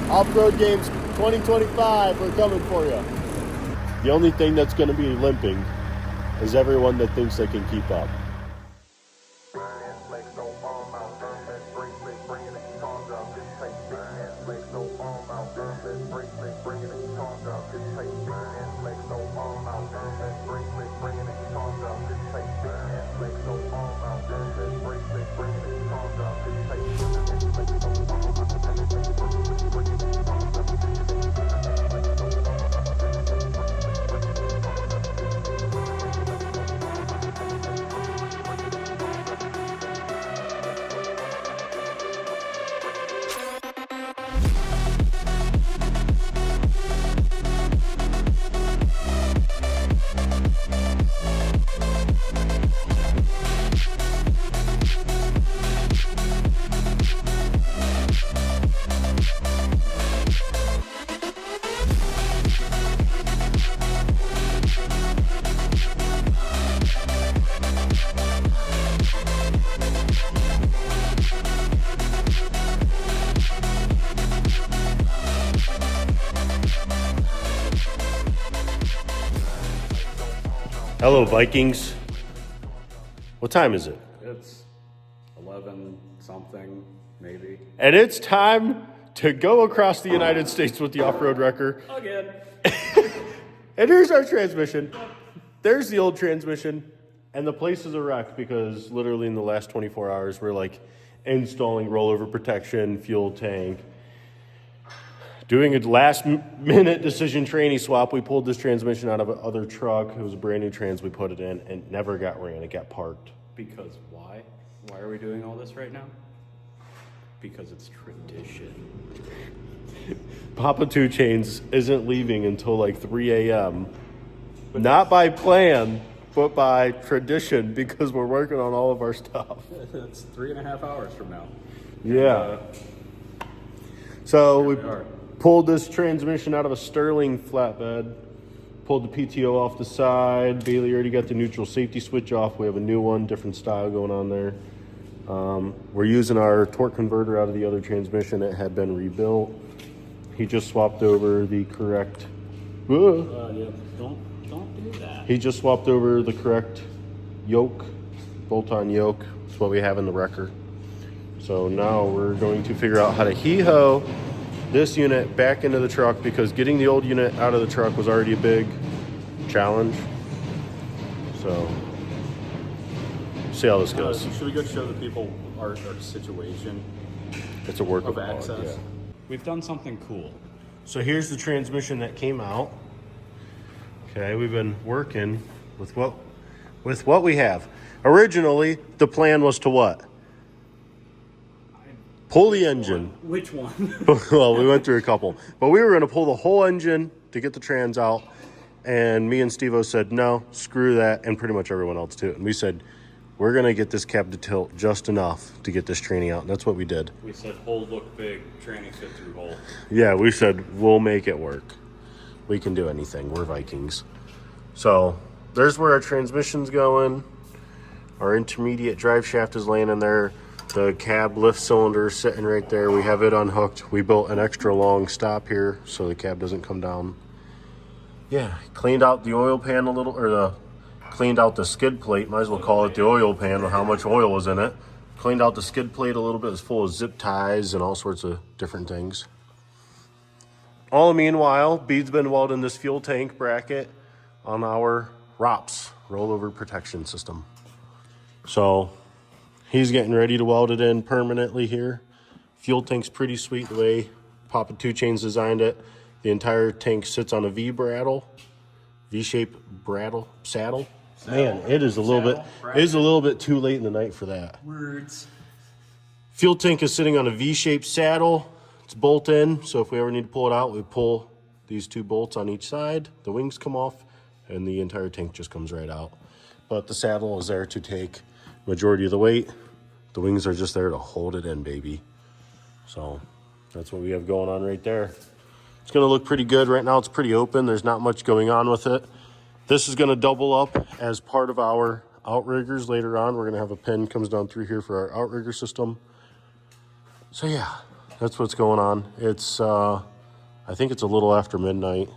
Off-road games 2025, we're coming for you. The only thing that's going to be limping is everyone that thinks they can keep up. Hello, Vikings. What time is it? It's 11 something, maybe. And it's time to go across the United States with the off-road wrecker. Again. And here's our transmission. There's the old transmission. And the place is a wreck because literally in the last 24 hours, we're like installing rollover protection, fuel tank, doing a last-minute decision tranny swap. We pulled this transmission out of another truck. It was a brand new trans. We put it in and never got ran. It got parked. Because why? Why are we doing all this right now? Because it's tradition. Papa Two Chains isn't leaving until like 3 a.m. Not by plan, but by tradition because we're working on all of our stuff. It's 3.5 hours from now. Yeah. So we pulled this transmission out of a Sterling flatbed, pulled the PTO off the side. Bailey already got the neutral safety switch off. We have a new one, different style going on there. We're using our torque converter out of the other transmission. It had been rebuilt. He just swapped over the correct... Yeah. Don't do that. He just swapped over the correct yoke, bolt-on yoke. That's what we have in the wrecker. So now we're going to figure out how to hee-ho this unit back into the truck because getting the old unit out of the truck was already a big challenge. So, see how this goes. Should we go show the people our situation It's a work of art, access? yeah. We've done something cool. So here's the transmission that came out. Okay, we've been working with what we have. Originally, the plan was to what? Pull the engine. Which one? Well, we went through a couple. But we were going to pull the whole engine to get the trans out. And me and Steve-O said, no, screw that. And pretty much everyone else too. And we said, we're going to get this cab to tilt just enough to get this tranny out. And that's what we did. We said hole look big, tranny fit through hole. Yeah, we said, we'll make it work. We can do anything. We're Vikings. So there's where our transmission's going. Our intermediate drive shaft is laying in there. The cab lift cylinder is sitting right there. We have it unhooked. We built an extra long stop here so the cab doesn't come down. Yeah, cleaned out the oil pan a little, cleaned out the skid plate. Might as well call it the oil pan with how much oil was in it. Cleaned out the skid plate a little bit. It's full of zip ties and all sorts of different things. All the meanwhile, Bede's been welding this fuel tank bracket on our ROPS, rollover protection system. So he's getting ready to weld it in permanently here. Fuel tank's pretty sweet the way Papa Two Chains designed it. The entire tank sits on a V-shaped saddle. Man, it is a little bit too late in the night for that. Words. Fuel tank is sitting on a V-shaped saddle. It's bolt in, so if we ever need to pull it out, we pull these two bolts on each side. The wings come off, and the entire tank just comes right out. But the saddle is there to take majority of the weight. The wings are just there to hold it in, baby. So that's what we have going on right there. It's gonna look pretty good. Right now it's pretty open. There's not much going on with it. This is gonna double up as part of our outriggers later on. We're gonna have a pin comes down through here for our outrigger system. So yeah, that's what's going on. It's, I think it's a little after midnight.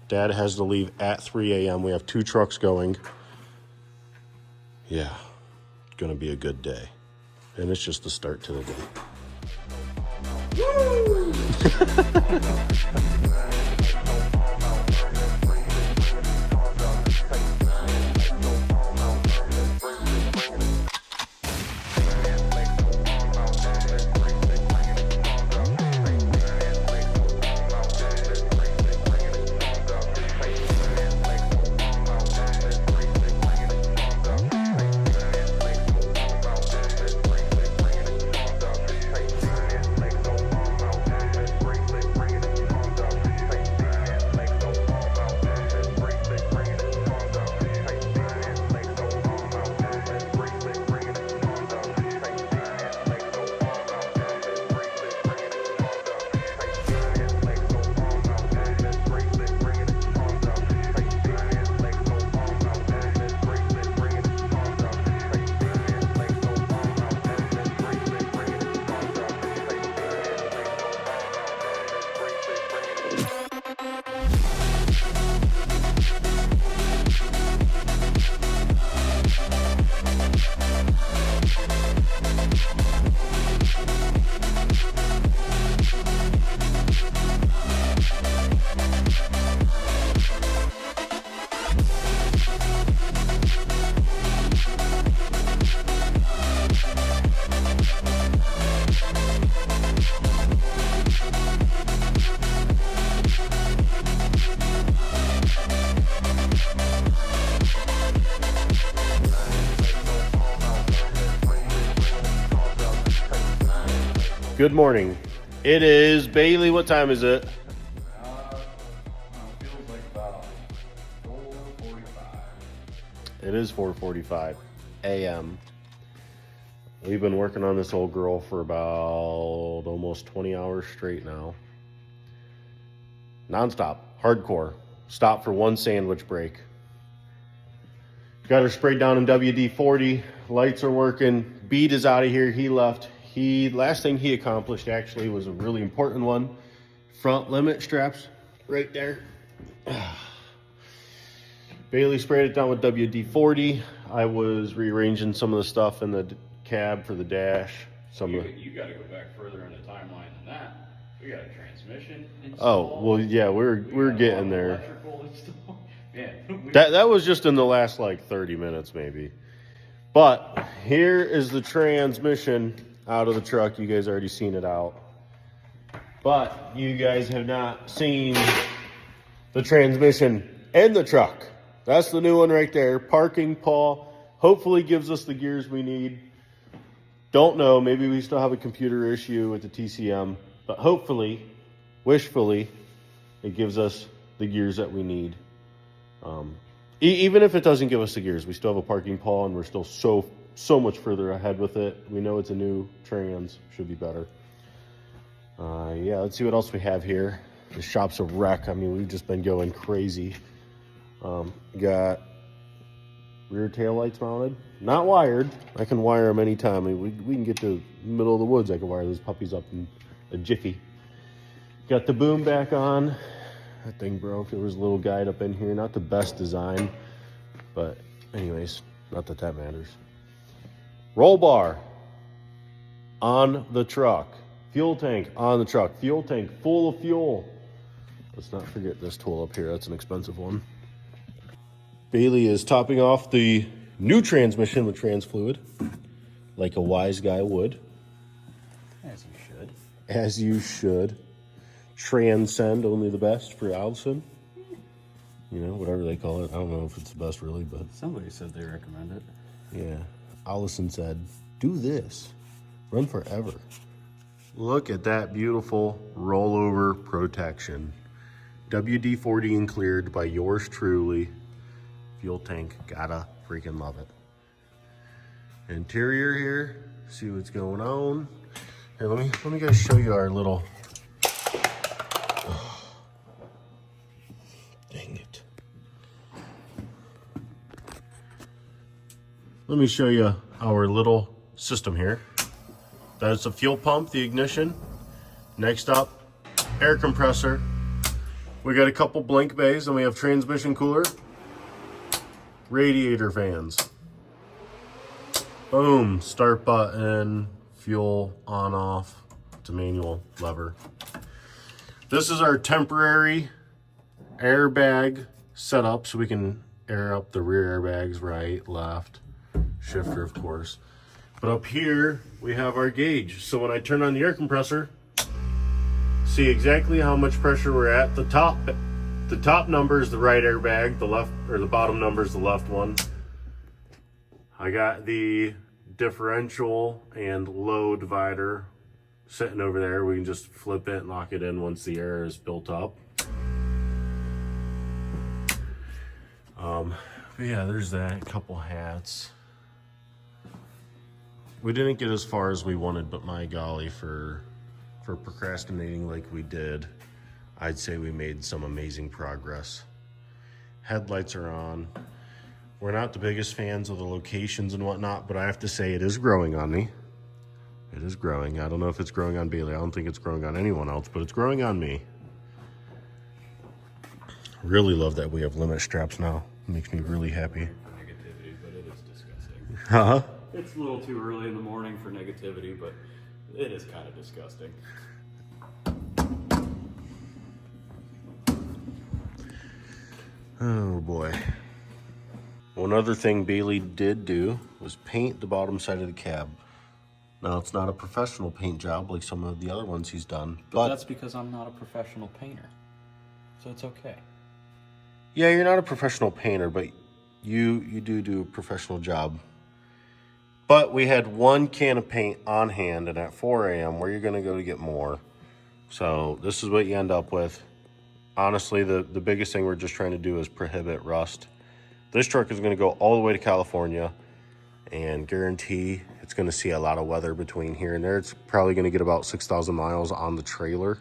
Dad has to leave at 3 a.m. We have 2 trucks going. Yeah, it's gonna be a good day. And it's just the start to the day. Good morning. It is Bailey. What time is it? Feels like about 4:45. It is 4:45 a.m. We've been working on this old girl for about almost 20 hours straight now. Non-stop, hardcore. Stop for one sandwich break. Got her sprayed down in WD-40. Lights are working. Beat is out of here. He left. Last thing he accomplished actually was a really important one. Front limit straps right there. Bailey sprayed it down with WD-40. I was rearranging some of the stuff in the cab for the dash. You got to go back further in the timeline than that. We got a transmission installed. Oh, well, yeah, we're getting there. Electrical installed. Man, That was just in the last like 30 minutes maybe. But here is the transmission out of the truck. You guys already seen it out. But you guys have not seen the transmission in the truck. That's the new one right there. Parking paw. Hopefully gives us the gears we need. Don't know. Maybe we still have a computer issue with the TCM. But hopefully, wishfully, it gives us the gears that we need. Even if it doesn't give us the gears, we still have a parking paw and we're still so much further ahead with it. We know it's a new trans. Should be better. Yeah, let's see what else we have here. The shop's a wreck. I mean, we've just been going crazy. Got rear tail lights mounted. Not wired. I can wire them anytime. I mean, we can get to the middle of the woods. I can wire those puppies up in a jiffy. Got the boom back on. That thing broke. There was a little guide up in here. Not the best design. But anyways, not that that matters. Roll bar on the truck. Fuel tank on the truck. Fuel tank full of fuel. Let's not forget this tool up here. That's an expensive one. Bailey is topping off the new transmission with trans fluid, like a wise guy would. as you should. As you should. Transcend, only the best for Allison. You know, whatever they call it. I don't know if it's the best really, but Somebody said they recommend it. yeah. Allison said, do this. Run forever. Look at that beautiful rollover protection. WD-40 and cleared by yours truly. Fuel tank, gotta freaking love it. Interior here, see what's going on. Here, let me guys show you our little. Oh, dang it. Let me show you our little system here. That's a fuel pump, the ignition. Next up, air compressor. We got a couple blank bays, and we have transmission cooler, radiator fans. Boom, start button, fuel on off. It's a manual lever. This is our temporary airbag setup, so we can air up the rear airbags, right, left, shifter, of course. But up here, we have our gauge. So when I turn on the air compressor, see exactly how much pressure we're at. The top number is the right airbag, the left, or the bottom number is the left one. I got the differential and low divider sitting over there. We can just flip it and lock it in once the air is built up. But yeah, there's that. Couple hats. We didn't get as far as we wanted, but my golly, for procrastinating like we did, I'd say we made some amazing progress. Headlights are on. We're not the biggest fans of the locations and whatnot, but I have to say it is growing on me. It is growing. I don't know if it's growing on Bailey. I don't think it's growing on anyone else, but it's growing on me. Really love that we have limit straps now. It makes me really happy. Negativity, but it is disgusting. Huh? It's a little too early in the morning for negativity, but it is kind of disgusting. Oh boy. One other thing Bailey did do was paint the bottom side of the cab. Now, it's not a professional paint job like some of the other ones he's done. But that's because I'm not a professional painter. So it's okay. Yeah, you're not a professional painter, but you do a professional job. But we had one can of paint on hand, and at 4 a.m., where you're going to go to get more. So this is what you end up with. Honestly, the biggest thing we're just trying to do is prohibit rust. This truck is going to go all the way to California, and guarantee it's going to see a lot of weather between here and there. It's probably going to get about 6,000 miles on the trailer.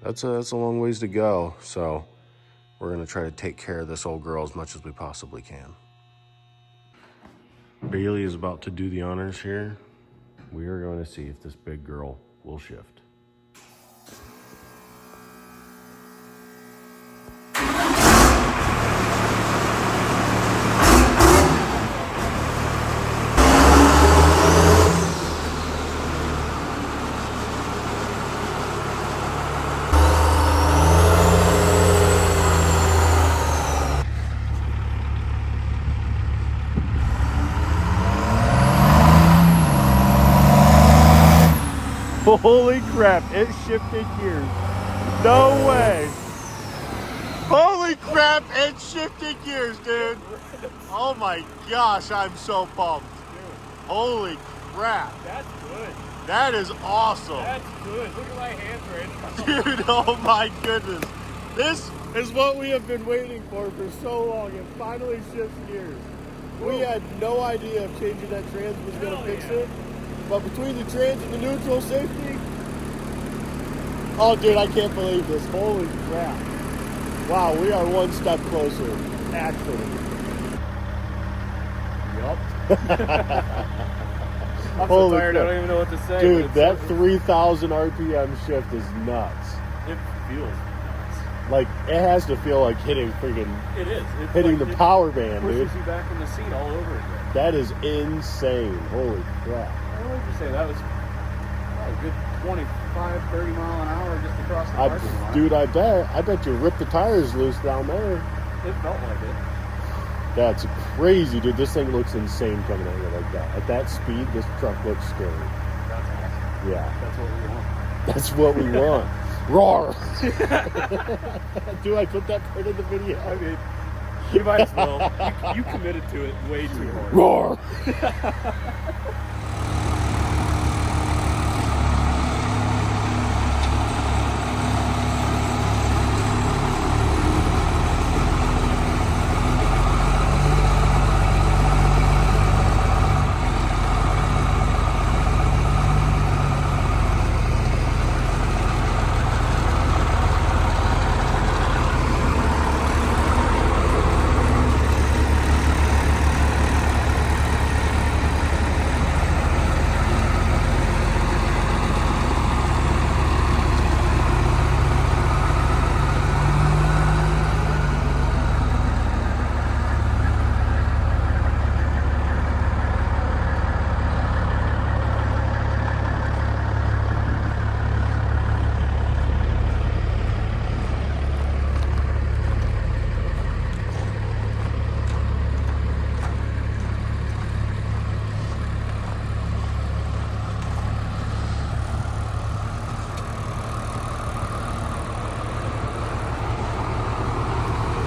That's a long ways to go. So we're going to try to take care of this old girl as much as we possibly can. Bailey is about to do the honors here. We are going to see if this big girl will shift. Holy crap, it shifted gears. No way. Holy crap, it shifted gears, dude. Oh my gosh, I'm so pumped. Holy crap. That's good. That is awesome. That's good. Look at my hands right now. Dude, oh my goodness. This is what we have been waiting for so long. It finally shifts gears. We had no idea if changing that trans was going to fix it. But between the trans and the neutral safety, oh dude, I can't believe this. Holy crap. Wow, we are one step closer, actually. Yup. I'm Holy so tired, crap. I don't even know what to say. Dude, that 3,000 RPM shift is nuts. It feels nuts. Like, it has to feel like hitting freaking, It is. It's hitting like the power band, pushes dude. you back in the seat all over again. That is insane. Holy crap. What would you say? That was a good 25, 30 mile an hour just across the parking lot. Dude, I bet you ripped the tires loose down there. It felt like it. That's crazy, dude. This thing looks insane coming at you like that. At that speed, this truck looks scary. That's awesome. Yeah. That's what we want. That's what we want. Roar. Dude, I put that part in the video. I mean, you might as well. You committed to it way too hard. Roar.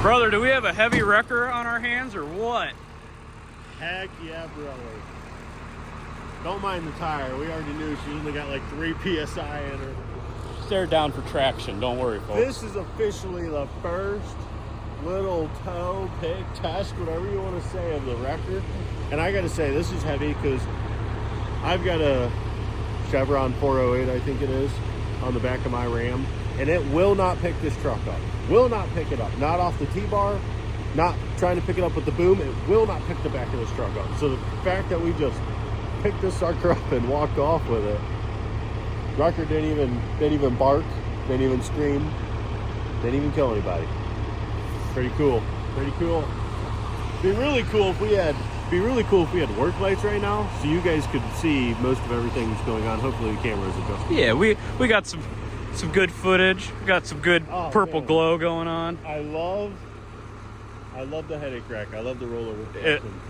Brother, do we have a heavy wrecker on our hands or what? Heck yeah, brother. Don't mind the tire. We already knew she only got like 3 PSI in her. They're down for traction. Don't worry, folks. This is officially the first little toe pig test, whatever you want to say, of the wrecker. And I got to say, this is heavy because I've got a Chevron 408, I think it is, on the back of my Ram. And it will not pick this truck up. Will not pick it up. Not off the T-bar. Not trying to pick it up with the boom. It will not pick the back of this truck up. So the fact that we just picked this sucker up and walked off with it, wrecker didn't even bark, didn't even scream, didn't even kill anybody. Pretty cool. Pretty cool. Be really cool if we had work lights right now, so you guys could see most of everything that's going on. Hopefully the camera is adjusted. Yeah, we got some good footage. We got some good purple glow going on. I love the headache rack. I love the roller with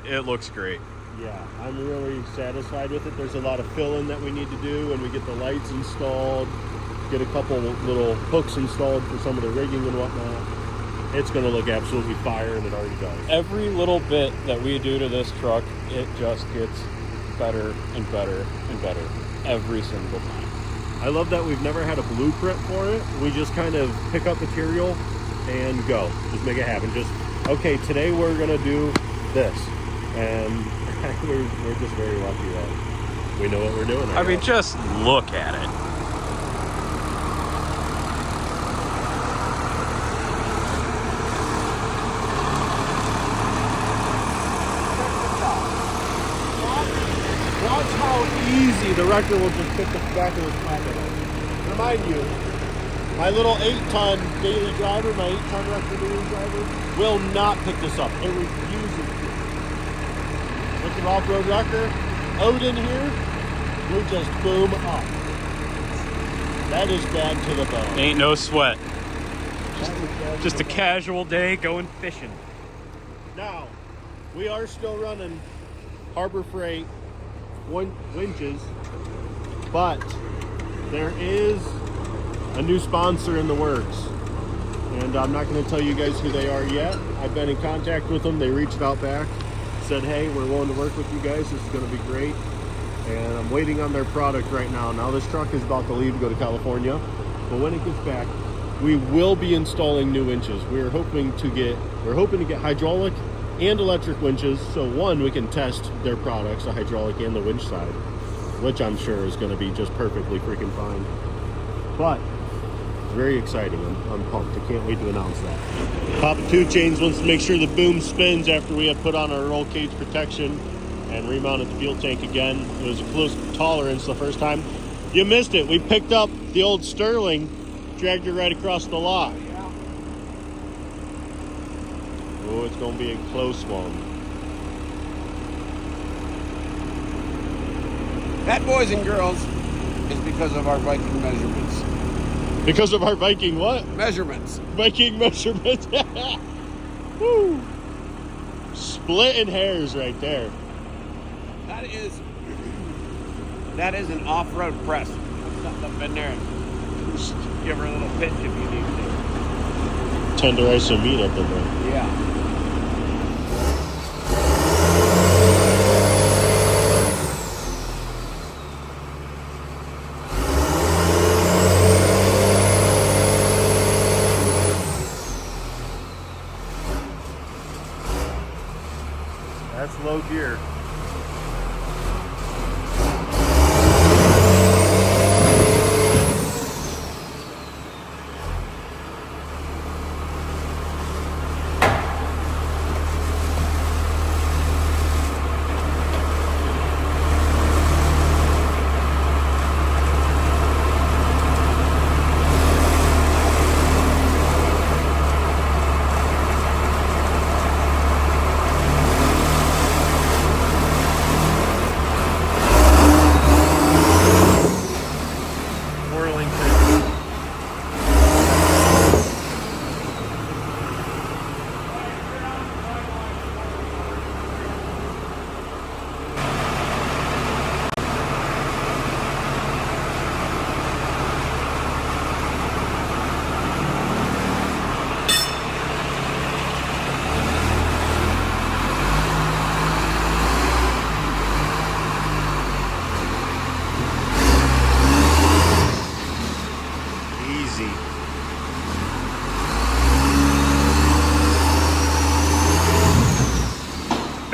it looks great. Yeah, I'm really satisfied with it. There's a lot of fill-in that we need to do when we get the lights installed, get a couple little hooks installed for some of the rigging and whatnot. It's going to look absolutely fire, and it already does. Every little bit that we do to this truck, it just gets better and better and better every single time. I love that we've never had a blueprint for it. We just kind of pick up material and go. Just make it happen. Just, okay, today we're going to do this. And we're just very lucky that we know what we're doing. I mean, just look at it. Watch how easy the wrecker will just pick the back of this flatbed up. Remind you, my little 8-ton daily driver, my 8-ton wrecker daily driver, will not pick this up. It refuses to. With the off-road wrecker, Odin here, we just boom up. That is bad to the bone. Ain't no sweat. Just a casual day going fishing. Now, we are still running Harbor Freight winches, but there is a new sponsor in the works, and I'm not going to tell you guys who they are yet. I've been in contact with them. They reached out back, said, hey, we're willing to work with you guys. This is going to be great, and I'm waiting on their product right now. Now this truck is about to leave to go to California, but when it gets back, we will be installing new winches. We're hoping to get hydraulic and electric winches, so one, we can test their products, the hydraulic and the winch side, which I'm sure is going to be just perfectly freaking fine. But very exciting. I'm pumped. I can't wait to announce that. Papa 2 Chains wants to make sure the boom spins after we had put on our roll cage protection and remounted the fuel tank again. It was a close tolerance the first time. You missed it. We picked up the old Sterling, dragged it right across the lot. Oh, it's going to be a close one. That, boys and girls, is because of our Viking measurements. Because of our Viking what? Measurements. Viking measurements. Woo. Splitting hairs right there. That is an off-road press. Something up in there. Give her a little pinch if you need to. Tenderize some meat up in there. Yeah. That's low gear.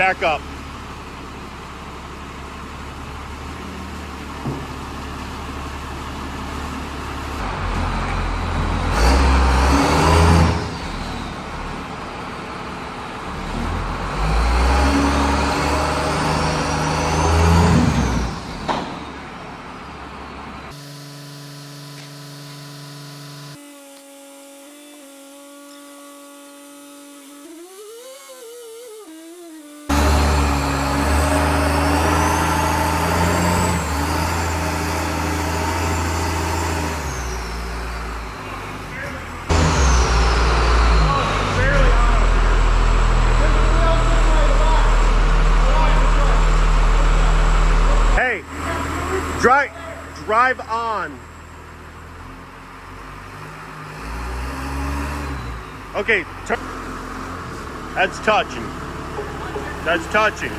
back up. Hey, drive on. Okay, that's touching. That's touching.